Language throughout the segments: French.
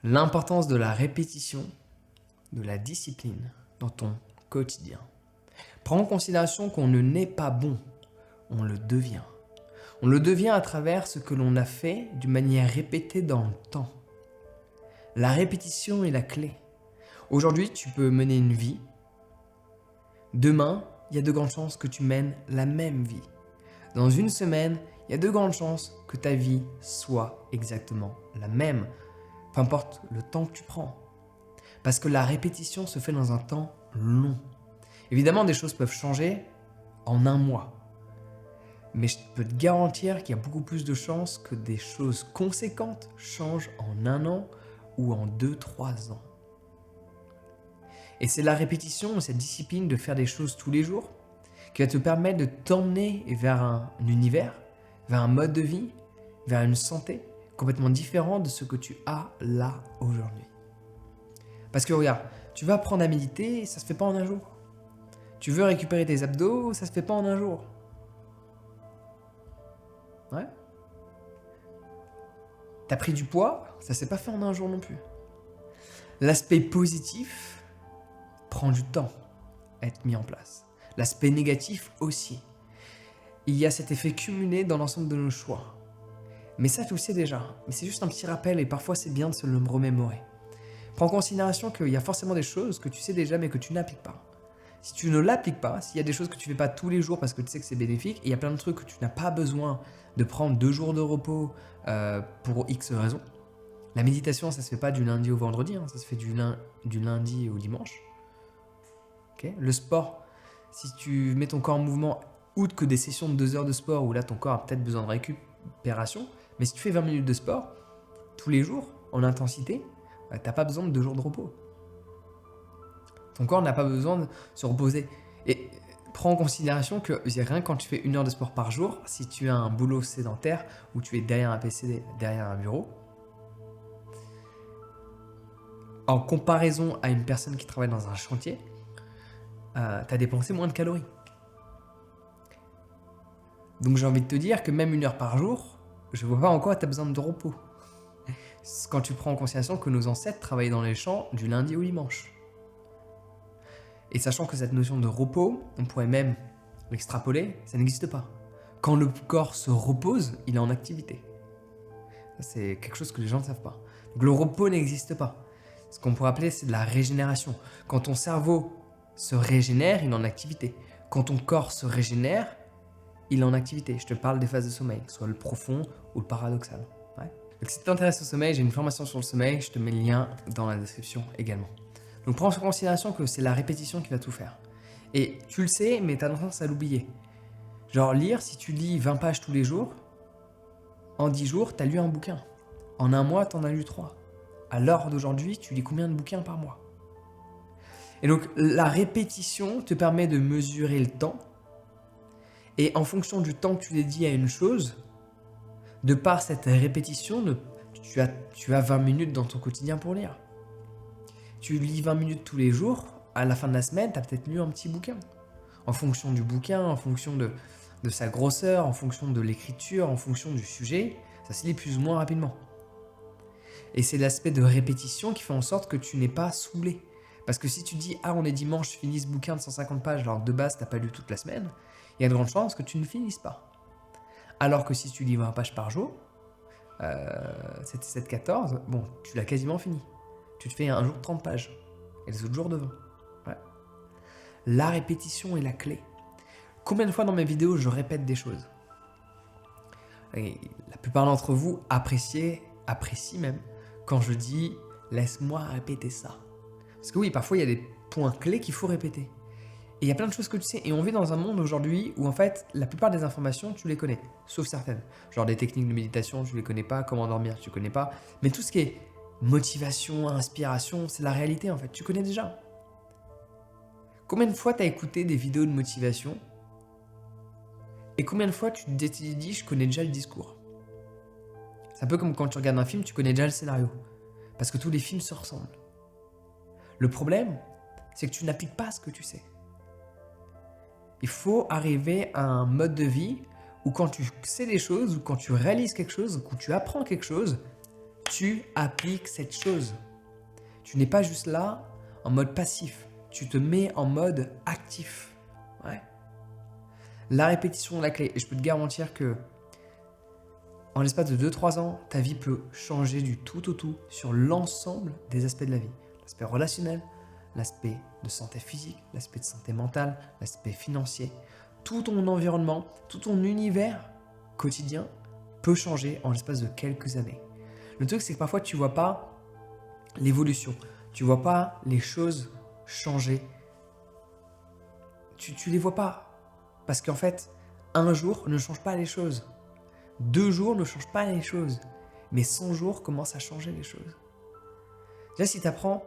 L'importance de la répétition, de la discipline dans ton quotidien. Prends en considération qu'on ne naît pas bon, on le devient. On le devient à travers ce que l'on a fait d'une manière répétée dans le temps. La répétition est la clé. Aujourd'hui, tu peux mener une vie. Demain, il y a de grandes chances que tu mènes la même vie. Dans une semaine, il y a de grandes chances que ta vie soit exactement la même. Peu importe le temps que tu prends. Parce que la répétition se fait dans un temps long. Évidemment, des choses peuvent changer en un mois. Mais je peux te garantir qu'il y a beaucoup plus de chances que des choses conséquentes changent en un an ou en 2-3 ans. Et c'est la répétition, cette discipline de faire des choses tous les jours qui va te permettre de t'emmener vers un univers, vers un mode de vie, vers une santé complètement différent de ce que tu as là aujourd'hui. Parce que regarde, tu vas apprendre à méditer, ça se fait pas en un jour. Tu veux récupérer tes abdos, ça se fait pas en un jour. Ouais. T'as pris du poids, ça s'est pas fait en un jour non plus. L'aspect positif prend du temps à être mis en place. L'aspect négatif aussi. Il y a cet effet cumulé dans l'ensemble de nos choix. Mais ça, tu le sais déjà. Mais c'est juste un petit rappel et parfois c'est bien de se le remémorer. Prends en considération qu'il y a forcément des choses que tu sais déjà mais que tu n'appliques pas. Si tu ne l'appliques pas, s'il y a des choses que tu ne fais pas tous les jours parce que tu sais que c'est bénéfique, et il y a plein de trucs que tu n'as pas besoin de prendre 2 jours de repos pour X raisons. La méditation, ça ne se fait pas du lundi au vendredi, ça se fait du lundi au dimanche. Okay. Le sport, si tu mets ton corps en mouvement, outre que des sessions de 2 heures de sport où là ton corps a peut-être besoin de récupération, mais si tu fais 20 minutes de sport tous les jours en intensité, tu n'as pas besoin de 2 jours de repos. Ton corps n'a pas besoin de se reposer. Et prends en considération que rien quand tu fais 1 heure de sport par jour, si tu as un boulot sédentaire où tu es derrière un PC, derrière un bureau, en comparaison à une personne qui travaille dans un chantier, tu as dépensé moins de calories. Donc j'ai envie de te dire que même 1 heure par jour, je ne vois pas en quoi tu as besoin de repos. Quand tu prends en considération que nos ancêtres travaillaient dans les champs du lundi au dimanche. Et sachant que cette notion de repos, on pourrait même l'extrapoler, ça n'existe pas. Quand le corps se repose, il est en activité. C'est quelque chose que les gens ne savent pas. Donc le repos n'existe pas. Ce qu'on pourrait appeler, c'est de la régénération. Quand ton cerveau se régénère, il est en activité. Quand ton corps se régénère, il est en activité. Je te parle des phases de sommeil, soit le profond ou le paradoxal. Ouais. Donc si tu t'intéresses au sommeil, j'ai une formation sur le sommeil, je te mets le lien dans la description également. Donc prends en considération que c'est la répétition qui va tout faire. Et tu le sais, mais tu as tendance à l'oublier. Genre lire, si tu lis 20 pages tous les jours, en 10 jours, tu as lu un bouquin. En un mois, tu en as lu 3. À l'heure d'aujourd'hui, tu lis combien de bouquins par mois? Et donc la répétition te permet de mesurer le temps. Et en fonction du temps que tu dédies à une chose, de par cette répétition, tu as 20 minutes dans ton quotidien pour lire. Tu lis 20 minutes tous les jours, à la fin de la semaine, tu as peut-être lu un petit bouquin. En fonction du bouquin, en fonction de sa grosseur, en fonction de l'écriture, en fonction du sujet, ça se lit plus ou moins rapidement. Et c'est l'aspect de répétition qui fait en sorte que tu n'es pas saoulé. Parce que si tu dis « Ah, on est dimanche, je finis ce bouquin de 150 pages, alors de base, tu n'as pas lu toute la semaine », il y a de grandes chances que tu ne finisses pas. Alors que si tu lis 20 pages par jour, 7-14, bon, tu l'as quasiment fini. Tu te fais un jour de 30 pages et les autres jours de 20. Ouais. La répétition est la clé. Combien de fois dans mes vidéos je répète des choses? Et la plupart d'entre vous apprécient même quand je dis « laisse-moi répéter ça ». Parce que oui, parfois il y a des points clés qu'il faut répéter. Et il y a plein de choses que tu sais. Et on vit dans un monde aujourd'hui où en fait, la plupart des informations, tu les connais. Sauf certaines. Genre des techniques de méditation, tu les connais pas. Comment dormir, tu connais pas. Mais tout ce qui est motivation, inspiration, c'est la réalité en fait. Tu connais déjà. Combien de fois tu as écouté des vidéos de motivation et combien de fois tu t'es dit « je connais déjà le discours ». C'est un peu comme quand tu regardes un film, tu connais déjà le scénario. Parce que tous les films se ressemblent. Le problème, c'est que tu n'appliques pas ce que tu sais. Il faut arriver à un mode de vie où quand tu sais des choses, ou quand tu réalises quelque chose, ou quand tu apprends quelque chose, tu appliques cette chose. Tu n'es pas juste là en mode passif. Tu te mets en mode actif. Ouais. La répétition est la clé. Et je peux te garantir que en l'espace de 2-3 ans, ta vie peut changer du tout au tout sur l'ensemble des aspects de la vie. L'aspect relationnel, l'aspect de santé physique, l'aspect de santé mentale, l'aspect financier. Tout ton environnement, tout ton univers quotidien peut changer en l'espace de quelques années. Le truc, c'est que parfois, tu ne vois pas l'évolution. Tu ne vois pas les choses changer. Tu ne les vois pas. Parce qu'en fait, un jour ne change pas les choses. 2 jours ne changent pas les choses. Mais 100 jours commencent à changer les choses. Déjà, si tu apprends,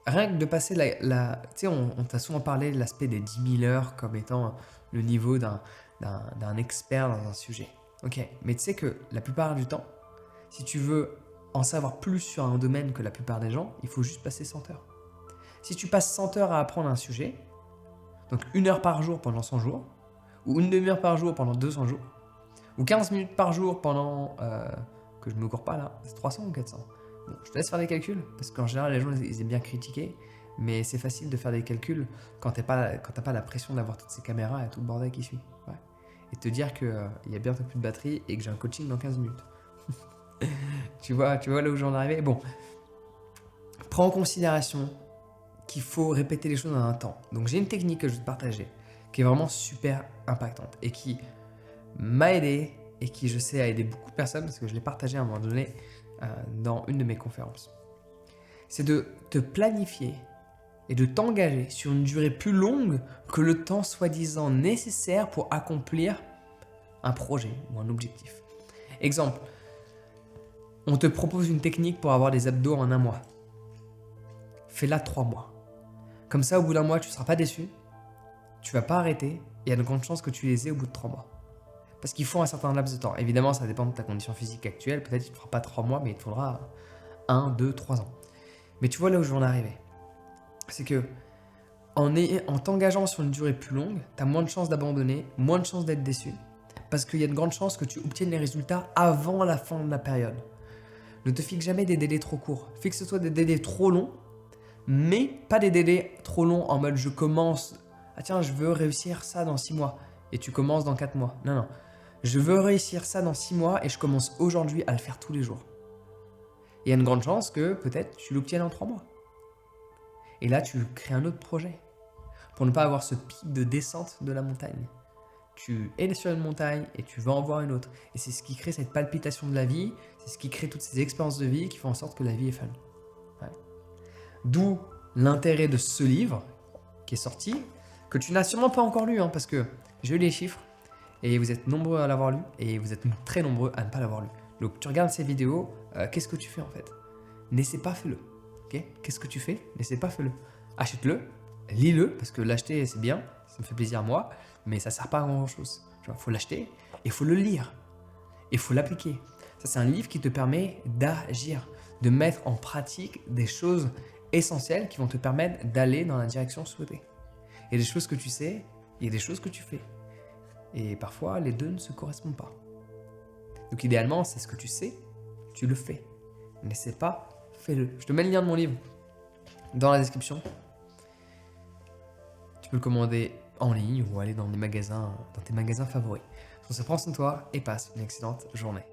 rien que de passer tu sais, on t'a souvent parlé de l'aspect des 10 000 heures comme étant le niveau d'un expert dans un sujet. Ok, mais tu sais que la plupart du temps, si tu veux en savoir plus sur un domaine que la plupart des gens, il faut juste passer 100 heures. Si tu passes 100 heures à apprendre un sujet, donc 1 heure par jour pendant 100 jours, ou une demi-heure par jour pendant 200 jours, ou 15 minutes par jour pendant, que je me cours pas là, c'est 300 ou 400. Bon, je te laisse faire des calculs, parce qu'en général, les gens, ils aiment bien critiquer, mais c'est facile de faire des calculs quand t'as pas la pression d'avoir toutes ces caméras et tout le bordel qui suit. Ouais. Et te dire qu'il y a bientôt plus de batterie et que j'ai un coaching dans 15 minutes. tu vois là où j'en ai arrivé. Bon, prends en considération qu'il faut répéter les choses dans un temps. Donc j'ai une technique que je vais te partager, qui est vraiment super impactante et qui m'a aidé et qui, je sais, a aidé beaucoup de personnes parce que je l'ai partagé à un moment donné dans une de mes conférences. C'est de te planifier et de t'engager sur une durée plus longue que le temps soi-disant nécessaire pour accomplir un projet ou un objectif. Exemple, on te propose une technique pour avoir des abdos en 1 mois. Fais-la 3 mois. Comme ça, au bout d'1 mois, tu ne seras pas déçu, tu ne vas pas arrêter et il y a de grandes chances que tu les aies au bout de 3 mois. Parce qu'il faut un certain laps de temps. Évidemment, ça dépend de ta condition physique actuelle. Peut-être qu'il ne te fera pas 3 mois, mais il te faudra 1, 2, 3 ans. Mais tu vois là où je veux en arriver. C'est que en t'engageant sur une durée plus longue, tu as moins de chances d'abandonner, moins de chances d'être déçu. Parce qu'il y a de grandes chances que tu obtiennes les résultats avant la fin de la période. Ne te fixe jamais des délais trop courts. Fixe-toi des délais trop longs, mais pas des délais trop longs en mode je commence, ah tiens, je veux réussir ça dans 6 mois et tu commences dans 4 mois. Non, non. Je veux réussir ça dans 6 mois et je commence aujourd'hui à le faire tous les jours. Il y a une grande chance que peut-être tu l'obtiennes en 3 mois. Et là, tu crées un autre projet pour ne pas avoir ce pic de descente de la montagne. Tu es sur une montagne et tu vas en voir une autre. Et c'est ce qui crée cette palpitation de la vie, c'est ce qui crée toutes ces expériences de vie qui font en sorte que la vie est fun. Ouais. D'où l'intérêt de ce livre qui est sorti, que tu n'as sûrement pas encore lu, parce que j'ai eu les chiffres et vous êtes nombreux à l'avoir lu et vous êtes très nombreux à ne pas l'avoir lu. Donc tu regardes ces vidéos, qu'est-ce que tu fais en fait? N'essaie pas, fais-le. Okay, qu'est-ce que tu fais? N'essaie pas, fais-le. Achète-le, lis-le, parce que l'acheter c'est bien, ça me fait plaisir à moi, mais ça ne sert pas à grand-chose. Il faut l'acheter et il faut le lire. Et il faut l'appliquer. Ça, c'est un livre qui te permet d'agir, de mettre en pratique des choses essentielles qui vont te permettre d'aller dans la direction souhaitée. Il y a des choses que tu sais, il y a des choses que tu fais. Et parfois, les deux ne se correspondent pas. Donc idéalement, c'est ce que tu sais, tu le fais. N'essaie pas, fais-le. Je te mets le lien de mon livre dans la description. Tu peux le commander en ligne ou aller dans tes magasins favoris. Sur ce, prends soin de toi et passe une excellente journée.